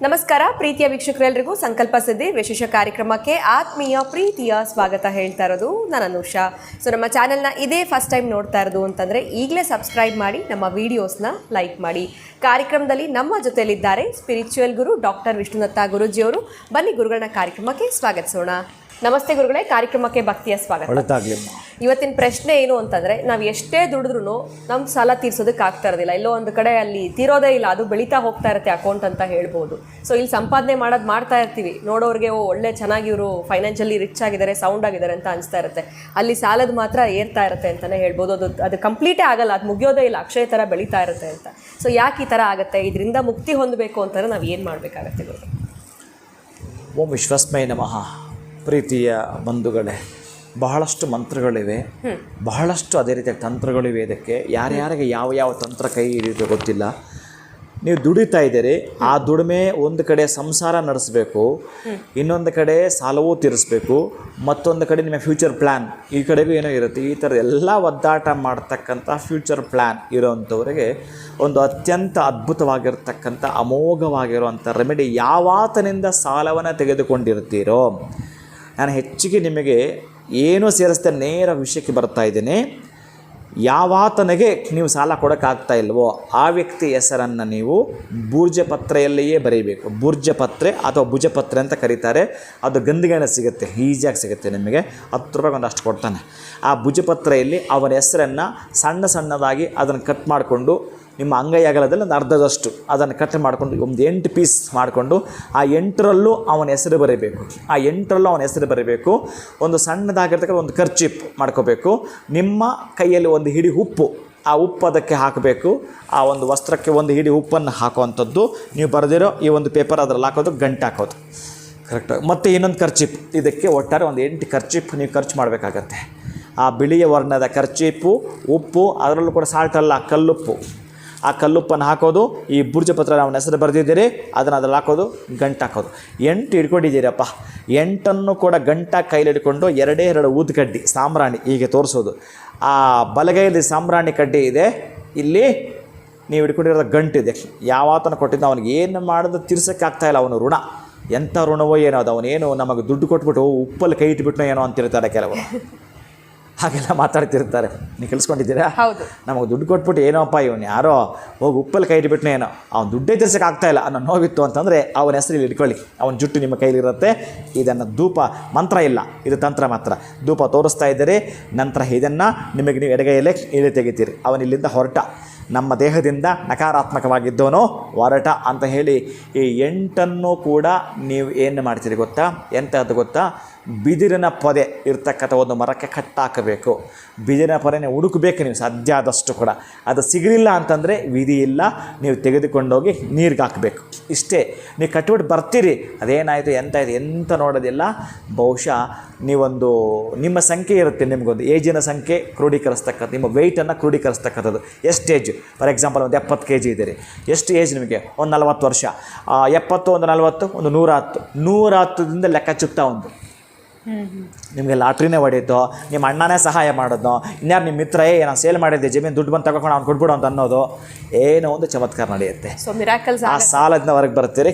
ನಮಸ್ಕಾರ ಪ್ರೀತಿಯ ವೀಕ್ಷಕರೆಲ್ಲರಿಗೂ ಸಂಕಲ್ಪ ಸಿದ್ಧಿ ವಿಶೇಷ ಕಾರ್ಯಕ್ರಮಕ್ಕೆ ಆತ್ಮೀಯ ಪ್ರೀತಿಯ ಸ್ವಾಗತ ಹೇಳ್ತಾ ಇರೋದು ನಾನು ಅನುಷಾ. ಸೊ ನಮ್ಮ ಚಾನೆಲ್ನ ಇದೇ ಫಸ್ಟ್ ಟೈಮ್ ನೋಡ್ತಾ ಇರೋದು ಅಂತಂದರೆ ಈಗಲೇ ಸಬ್ಸ್ಕ್ರೈಬ್ ಮಾಡಿ, ನಮ್ಮ ವೀಡಿಯೋಸ್ನ ಲೈಕ್ ಮಾಡಿ. ಕಾರ್ಯಕ್ರಮದಲ್ಲಿ ನಮ್ಮ ಜೊತೆಯಲ್ಲಿದ್ದಾರೆ ಸ್ಪಿರಿಚುವಲ್ ಗುರು ಡಾಕ್ಟರ್ ವಿಷ್ಣುದತ್ತ ಗುರೂಜಿಯವರು. ಬನ್ನಿ ಗುರುಗಳನ್ನ ಕಾರ್ಯಕ್ರಮಕ್ಕೆ ಸ್ವಾಗತಿಸೋಣ. ನಮಸ್ತೆ ಗುರುಗಳೇ, ಕಾರ್ಯಕ್ರಮಕ್ಕೆ ಭಕ್ತಿಯ ಸ್ವಾಗತ. ಇವತ್ತಿನ ಪ್ರಶ್ನೆ ಏನು ಅಂತಂದರೆ, ನಾವು ಎಷ್ಟೇ ದುಡಿದ್ರೂ ನಮ್ಮ ಸಾಲ ತೀರ್ಸೋದಕ್ಕೆ ಆಗ್ತಾ ಇರೋದಿಲ್ಲ. ಎಲ್ಲೋ ಒಂದು ಕಡೆ ಅಲ್ಲಿ ತೀರೋದೇ ಇಲ್ಲ, ಅದು ಬೆಳೀತಾ ಹೋಗ್ತಾ ಇರುತ್ತೆ ಅಕೌಂಟ್ ಅಂತ ಹೇಳ್ಬೋದು. ಸೊ ಇಲ್ಲಿ ಸಂಪಾದನೆ ಮಾಡ್ತಾ ಇರ್ತೀವಿ, ನೋಡೋರಿಗೆ ಒಳ್ಳೆ ಚೆನ್ನಾಗಿ ಇವರು ಫೈನಾನ್ಷಿಯಲಿ ರಿಚ್ ಆಗಿದ್ದಾರೆ, ಸೌಂಡ್ ಆಗಿದ್ದಾರೆ ಅಂತ ಅನಿಸ್ತಾ ಇರುತ್ತೆ. ಅಲ್ಲಿ ಸಾಲದ ಮಾತ್ರ ಏರ್ತಾ ಇರುತ್ತೆ ಅಂತಲೇ ಹೇಳ್ಬೋದು. ಅದು ಕಂಪ್ಲೀಟೇ ಆಗಲ್ಲ, ಅದು ಮುಗಿಯೋದೇ ಇಲ್ಲ, ಅಕ್ಷಯ ಥರ ಬೆಳೀತಾ ಇರುತ್ತೆ ಅಂತ. ಸೊ ಯಾಕೆ ಈ ಥರ ಆಗುತ್ತೆ, ಇದರಿಂದ ಮುಕ್ತಿ ಹೊಂದಬೇಕು ಅಂತಂದರೆ ನಾವು ಏನು ಮಾಡಬೇಕಾಗತ್ತೆ ಗುರು? ಓಂ ವಿಶ್ವಸ್ಮೈ ನಮಃ. ಪ್ರೀತಿಯ ಬಂಧುಗಳೇ, ಬಹಳಷ್ಟು ಮಂತ್ರಗಳಿವೆ, ಬಹಳಷ್ಟು ಅದೇ ರೀತಿಯ ತಂತ್ರಗಳಿವೆ. ಇದಕ್ಕೆ ಯಾರ್ಯಾರಿಗೆ ಯಾವ ತಂತ್ರ ಕೈ ಹಿಡಿಯುತ್ತೆ ಗೊತ್ತಿಲ್ಲ. ನೀವು ದುಡಿತಾ ಇದ್ದೀರಿ, ಆ ದುಡಿಮೆ ಒಂದು ಕಡೆ ಸಂಸಾರ ನಡೆಸಬೇಕು, ಇನ್ನೊಂದು ಕಡೆ ಸಾಲವೂ ತೀರಿಸಬೇಕು, ಮತ್ತೊಂದು ಕಡೆ ನಿಮ್ಮ ಫ್ಯೂಚರ್ ಪ್ಲ್ಯಾನ್ ಈ ಕಡೆಗೂ ಏನೋ ಇರುತ್ತೆ. ಈ ಥರ ಎಲ್ಲ ಒದ್ದಾಟ ಮಾಡ್ತಕ್ಕಂಥ ಫ್ಯೂಚರ್ ಪ್ಲ್ಯಾನ್ ಇರೋವಂಥವ್ರಿಗೆ ಒಂದು ಅತ್ಯಂತ ಅದ್ಭುತವಾಗಿರ್ತಕ್ಕಂಥ ಅಮೋಘವಾಗಿರುವಂಥ ರೆಮಿಡಿ. ಯಾವಾತನಿಂದ ಸಾಲವನ್ನು ತೆಗೆದುಕೊಂಡಿರ್ತೀರೋ, ನಾನು ಹೆಚ್ಚಿಗೆ ನಿಮಗೆ ಏನೂ ಸೇರಿಸ್ದೆ ನೇರ ವಿಷಯಕ್ಕೆ ಬರ್ತಾ ಇದ್ದೀನಿ. ಯಾವಾತನಿಗೆ ನೀವು ಸಾಲ ಕೊಡೋಕ್ಕಾಗ್ತಾ ಇಲ್ವೋ ಆ ವ್ಯಕ್ತಿ ಹೆಸರನ್ನು ನೀವು ಭುಜಪತ್ರೆಯಲ್ಲಿಯೇ ಬರೀಬೇಕು. ಭುಜಪತ್ರೆ ಅಥವಾ ಭುಜಪತ್ರೆ ಅಂತ ಕರೀತಾರೆ. ಅದು ಗಂದಿಗೆಣ್ಣೆ ಸಿಗುತ್ತೆ, ಈಸಿಯಾಗಿ ಸಿಗುತ್ತೆ ನಿಮಗೆ. 10 ರೂಪಾಯಿಗೆ ಒಂದಷ್ಟು ಕೊಡ್ತಾನೆ. ಆ ಭುಜಪತ್ರೆಯಲ್ಲಿ ಅವನ ಹೆಸರನ್ನು ಸಣ್ಣದಾಗಿ ಅದನ್ನು ಕಟ್ ಮಾಡಿಕೊಂಡು, ನಿಮ್ಮ ಅಂಗೈ ಅಗಲದಲ್ಲಿ ಒಂದು ಅರ್ಧದಷ್ಟು ಅದನ್ನು ಕಟ್ ಮಾಡಿಕೊಂಡು ಒಂದು 8 ಪೀಸ್ ಮಾಡಿಕೊಂಡು ಆ 8ರಲ್ಲೂ ಅವನ ಹೆಸರು ಬರೀಬೇಕು. ಆ 8ರಲ್ಲೂ ಅವನ ಹೆಸರು ಬರೀಬೇಕು. ಒಂದು ಸಣ್ಣದಾಗಿರ್ತಕ್ಕ ಒಂದು ಖರ್ಚಿಪ್ ಮಾಡ್ಕೋಬೇಕು. ನಿಮ್ಮ ಕೈಯಲ್ಲಿ ಒಂದು ಹಿಡಿ ಉಪ್ಪು, ಆ ಉಪ್ಪು ಅದಕ್ಕೆ ಹಾಕಬೇಕು. ಆ ಒಂದು ವಸ್ತ್ರಕ್ಕೆ ಒಂದು ಹಿಡಿ ಉಪ್ಪನ್ನು ಹಾಕುವಂಥದ್ದು. ನೀವು ಬರೆದಿರೋ ಈ ಒಂದು ಪೇಪರ್ ಅದರಲ್ಲಿ ಹಾಕೋದು, ಗಂಟೆ ಹಾಕೋದು ಕರೆಕ್ಟಾಗಿ. ಮತ್ತು ಇನ್ನೊಂದು ಖರ್ಚಿಪ್, ಇದಕ್ಕೆ ಒಟ್ಟಾರೆ ಒಂದು 8 ಖರ್ಚಿಪ್ ನೀವು ಖರ್ಚು ಮಾಡಬೇಕಾಗತ್ತೆ. ಆ ಬಿಳಿಯ ವರ್ಣದ ಖರ್ಚಿಪ್ಪು, ಉಪ್ಪು, ಅದರಲ್ಲೂ ಕೂಡ ಸಾಲ್ಟ್ ಅಲ್ಲ, ಕಲ್ಲುಪ್ಪು. ಆ ಕಲ್ಲುಪ್ಪನ್ನು ಹಾಕೋದು, ಈ ಭುಜಪತ್ರ ಅವನ ಹೆಸರು ಬರೆದಿದ್ದೀರಿ ಅದನ್ನು ಅದ್ರಲ್ಲಿ ಹಾಕೋದು, ಗಂಟು ಹಾಕೋದು. 8 ಹಿಡ್ಕೊಂಡಿದ್ದೀರಪ್ಪ. 8ಅನ್ನು ಕೂಡ ಗಂಟ ಕೈಲಿ ಹಿಡ್ಕೊಂಡು 2 ಊದುಕಡ್ಡಿ ಸಾಂಬ್ರಾಣಿ ಹೀಗೆ ತೋರಿಸೋದು. ಆ ಬಲಗೈಯಲ್ಲಿ ಸಾಂಬ್ರಾಣಿ ಕಡ್ಡಿ ಇದೆ, ಇಲ್ಲಿ ನೀವು ಹಿಡ್ಕೊಂಡಿರೋದು ಗಂಟಿದೆ. ಯಾವತ್ತನ್ನು ಕೊಟ್ಟಿದ್ದು ಅವನಿಗೆ ಏನು ಮಾಡೋದು ತೀರ್ಸೋಕ್ಕಾಗ್ತಾಯಿಲ್ಲ. ಅವನು ಋಣ ಎಂಥ ಋಣವೋ ಏನೋ ಅದು. ಅವನೇನು ನಮಗೆ ದುಡ್ಡು ಕೊಟ್ಬಿಟ್ಟು ಉಪ್ಪಲ್ಲಿ ಕೈ ಇಟ್ಬಿಟ್ಟು ಏನೋ ಅಂತಿರ್ತಾರೆ ಕೆಲವರು, ಹಾಗೆಲ್ಲ ಮಾತಾಡ್ತಿರ್ತಾರೆ. ನೀವು ಕೇಳಿಸ್ಕೊಂಡಿದ್ದೀರಾ? ನಮಗೆ ದುಡ್ಡು ಕೊಟ್ಬಿಟ್ಟು ಏನೋಪ್ಪ ಇವನು ಯಾರೋ ಹೋಗಿ ಉಪ್ಪಲ್ಲಿ ಕೈ ಇಟ್ಬಿಟ್ನೋ ಏನೋ, ಅವ್ನು ದುಡ್ಡೇ ತೀರ್ಸೋಕೆ ಆಗ್ತಾಯಿಲ್ಲ ಅನ್ನೋ ನೋವಿತ್ತು ಅಂತಂದರೆ ಅವನ ಹೆಸರಲ್ಲಿ ಇಟ್ಕೊಳ್ಳಿ. ಅವನ ಜುಟ್ಟು ನಿಮ್ಮ ಕೈಲಿರುತ್ತೆ. ಇದನ್ನು ಧೂಪ, ಮಂತ್ರ ಇಲ್ಲ, ಇದು ತಂತ್ರ ಮಾತ್ರ. ಧೂಪ ತೋರಿಸ್ತಾ ಇದ್ದೀರಿ, ನಂತರ ಇದನ್ನು ನಿಮಗೆ ನೀವು ಎಡಗೈಯಲ್ಲೇ ಇಳಿ ತೆಗಿತೀರಿ. ಅವನಿಲ್ಲಿಂದ ಹೊರಟ, ನಮ್ಮ ದೇಹದಿಂದ ನಕಾರಾತ್ಮಕವಾಗಿದ್ದವನು ಹೊರಟ ಅಂತ ಹೇಳಿ ಈ 8ಅನ್ನು ಕೂಡ ನೀವು ಏನು ಮಾಡ್ತೀರಿ ಗೊತ್ತಾ? ಎಂಥದ್ದು ಗೊತ್ತಾ? ಬಿದಿರಿನ ಪೊದೆ ಇರ್ತಕ್ಕಂಥ ಒಂದು ಮರಕ್ಕೆ ಕಟ್ಟಾಕಬೇಕು. ಬಿದಿರಿನ ಪೊದೆನೇ ಹುಡುಕಬೇಕು ನೀವು ಸಾಧ್ಯ ಆದಷ್ಟು ಕೂಡ. ಅದು ಸಿಗಲಿಲ್ಲ ಅಂತಂದರೆ ವಿಧಿ ಇಲ್ಲ, ನೀವು ತೆಗೆದುಕೊಂಡೋಗಿ ನೀರಿಗೆ ಹಾಕಬೇಕು. ಇಷ್ಟೇ. ನೀವು ಕಟ್ಬಿಟ್ಟು ಬರ್ತೀರಿ, ಅದೇನಾಯಿತು ಎಂತಾಯಿತು ಎಂತ ನೋಡೋದಿಲ್ಲ. ಬಹುಶಃ ನೀವೊಂದು ನಿಮ್ಮ ಸಂಖ್ಯೆ ಇರುತ್ತೆ, ನಿಮಗೊಂದು ಏಜಿನ ಸಂಖ್ಯೆ ಕ್ರೋಢೀಕರಿಸ್ತಕ್ಕಂಥ, ನಿಮ್ಮ ವೆಯ್ಟನ್ನು ಕ್ರೋಢೀಕರಿಸ್ತಕ್ಕಂಥದ್ದು. ಎಷ್ಟು ಏಜ್? ಫಾರ್ ಎಕ್ಸಾಂಪಲ್ ಒಂದು 70 kg ಇದ್ದೀರಿ. ಎಷ್ಟು ಏಜ್ ನಿಮಗೆ? ಒಂದು 40 ವರ್ಷ. 70 ಒಂದು 40 ಒಂದು 110. 110ದಿಂದ ಲೆಕ್ಕ ಚುಕ್ತಾ ಒಂದು ನಿಮಗೆ ಲಾಟ್ರಿನೇ ಹೊಡೀತು, ನಿಮ್ಮ ಅಣ್ಣನೇ ಸಹಾಯ ಮಾಡೋದು, ಇನ್ಯಾರು ನಿಮ್ಮ ಮಿತ್ರ ನಾನು ಸೇಲ್ ಮಾಡಿದ್ದೆ ಜಮೀನು ದುಡ್ಡು ಬಂದು ತಗೊಂಡು ಅವ್ನು ಕೊಟ್ಬಿಡು ಅಂತ ಅನ್ನೋದು, ಏನೋ ಒಂದು ಚಮತ್ಕಾರ ನಡೆಯುತ್ತೆ. ಆ ಸಾಲದಿಂದ ಹೊರಗೆ ಬರ್ತೀರಿ.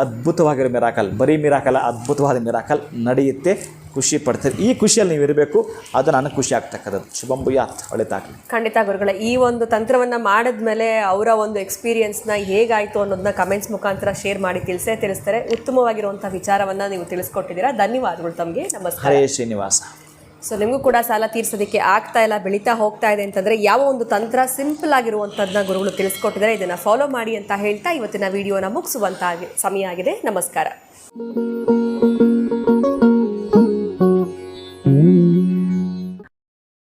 ಅದ್ಭುತವಾಗಿರೋ ಮಿರಾಕಲ್, ಬರೀ ಮಿರಾಕಲ್, ಅದ್ಭುತವಾದ ಮಿರಾಕಲ್ ನಡೆಯುತ್ತೆ. ಖುಷಿ ಪಡ್ತೀರಿ. ಈ ಖುಷಿಯಲ್ಲಿ ನೀವು ಇರಬೇಕು, ಅದು ನನಗೆ ಖುಷಿ ಆಗ್ತಕ್ಕಂಥದ್ದು. ಶುಭಂ ಭೂಯಾತ್, ಒಳಿತಾಗಲಿ. ಖಂಡಿತ ಗುರುಗಳೇ, ಈ ಒಂದು ತಂತ್ರವನ್ನು ಮಾಡಿದ್ಮೇಲೆ ಅವರ ಒಂದು ಎಕ್ಸ್ಪೀರಿಯನ್ಸ್ನ ಹೇಗಾಯಿತು ಅನ್ನೋದನ್ನ ಕಮೆಂಟ್ಸ್ ಮುಖಾಂತರ ಶೇರ್ ಮಾಡಿ ತಿಳಿಸ್ತಾರೆ. ಉತ್ತಮವಾಗಿರುವಂಥ ವಿಚಾರವನ್ನು ನೀವು ತಿಳಿಸ್ಕೊಟ್ಟಿದ್ದೀರಾ. ಧನ್ಯವಾದಗಳು ತಮಗೆ. ನಮಸ್ಕಾರ. ಹರೇ ಶ್ರೀನಿವಾಸ. ಸೊ ನಿಮಗೂ ಕೂಡ ಸಾಲ ತೀರ್ಸೋದಕ್ಕೆ ಆಗ್ತಾ ಇಲ್ಲ, ಬೆಳೀತಾ ಹೋಗ್ತಾ ಇದೆ ಅಂತಂದರೆ ಯಾವ ಒಂದು ತಂತ್ರ ಸಿಂಪಲ್ ಆಗಿರುವಂಥದ್ದನ್ನ ಗುರುಗಳು ತಿಳಿಸ್ಕೊಟ್ಟಿದ್ದಾರೆ, ಇದನ್ನು ಫಾಲೋ ಮಾಡಿ ಅಂತ ಹೇಳ್ತಾ ಇವತ್ತಿನ ವಿಡಿಯೋನ ಮುಗಿಸುವಂಥ ಸಮಯ ಆಗಿದೆ. ನಮಸ್ಕಾರ.